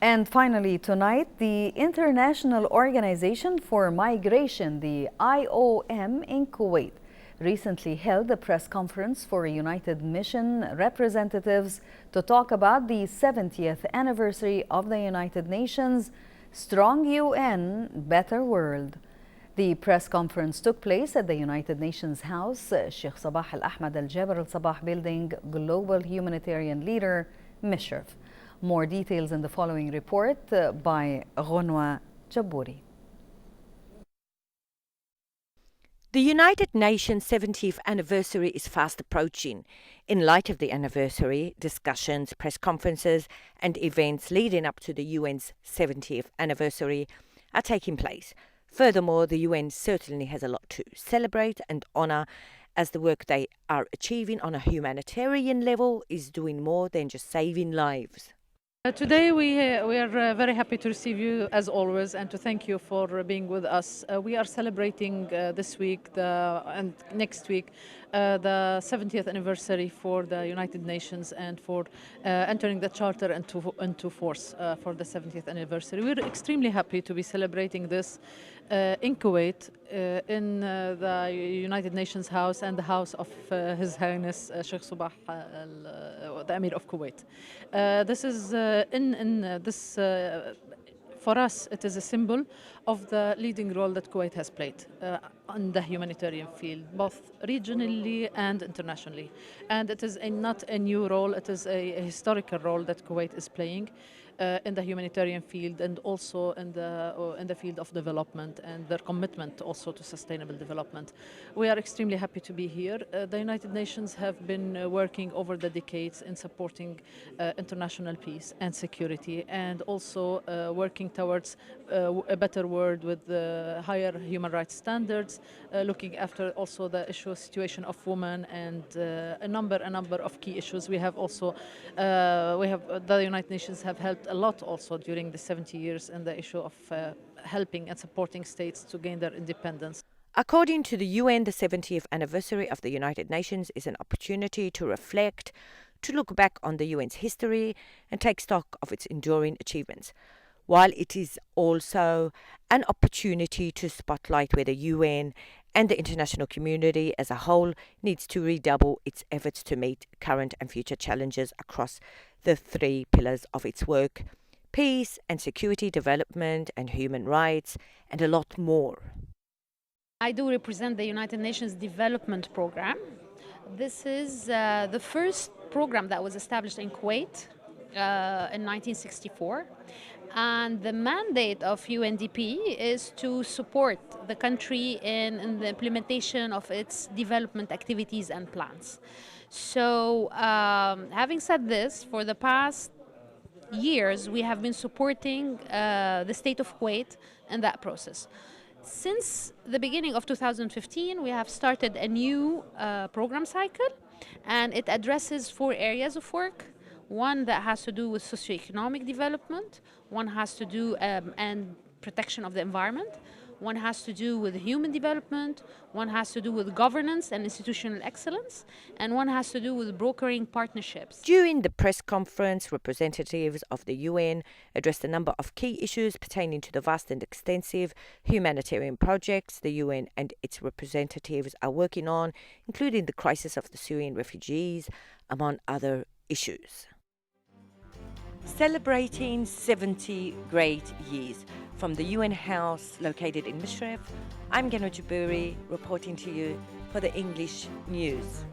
And finally, tonight, the International Organization for Migration, the IOM in Kuwait, recently held a press conference for United Mission representatives to talk about the 70th anniversary of the United Nations Strong UN, Better World. The press conference took place at the United Nations House, Sheikh Sabah Al Ahmad Al Jaber Al Sabah Building, Global Humanitarian Leader, Mishref. More details in the following report by Ghonwa Jabouri. The United Nations 70th anniversary is fast approaching. In light of the anniversary, discussions, press conferences and events leading up to the UN's 70th anniversary are taking place. Furthermore, the UN certainly has a lot to celebrate and honour, as the work they are achieving on a humanitarian level is doing more than just saving lives. Today we are very happy to receive you as always and to thank you for being with us. We are celebrating this week and next week the 70th anniversary for the United Nations and for entering the Charter into force for the 70th anniversary. We're extremely happy to be celebrating this in Kuwait, in the United Nations House and the house of His Highness Sheikh Sabah, the Emir of Kuwait. This is for us, it is a symbol of the leading role that Kuwait has played on the humanitarian field, both regionally and internationally. And it is not a new role, it is a historical role that Kuwait is playing in the humanitarian field and also in the field of development and their commitment also to sustainable development. We are extremely happy to be here. The United Nations have been working over the decades in supporting international peace and security, and also working towards a better world with higher human rights standards, looking after also the situation of women and a number of key issues. We have also the United Nations have helped a lot also during the 70 years in the issue of helping and supporting states to gain their independence. According to the UN, the 70th anniversary of the United Nations is an opportunity to reflect, to look back on the UN's history and take stock of its enduring achievements, while it is also an opportunity to spotlight where the UN and the international community as a whole needs to redouble its efforts to meet current and future challenges across the three pillars of its work: peace and security, development and human rights, and a lot more. I do represent the United Nations Development Program. This is the first program that was established in Kuwait in 1964. And the mandate of UNDP is to support the country in the implementation of its development activities and plans. So having said this, for the past years, we have been supporting the state of Kuwait in that process. Since the beginning of 2015, we have started a new program cycle, and it addresses 4 areas of work. One that has to do with socioeconomic development, one has to do and protection of the environment, one has to do with human development, one has to do with governance and institutional excellence, and one has to do with brokering partnerships. During the press conference, representatives of the UN addressed a number of key issues pertaining to the vast and extensive humanitarian projects the UN and its representatives are working on, including the crisis of the Syrian refugees, among other issues. Celebrating 70 great years. From the UN House located in Mishref, I'm Ghonwa Jabouri reporting to you for the English News.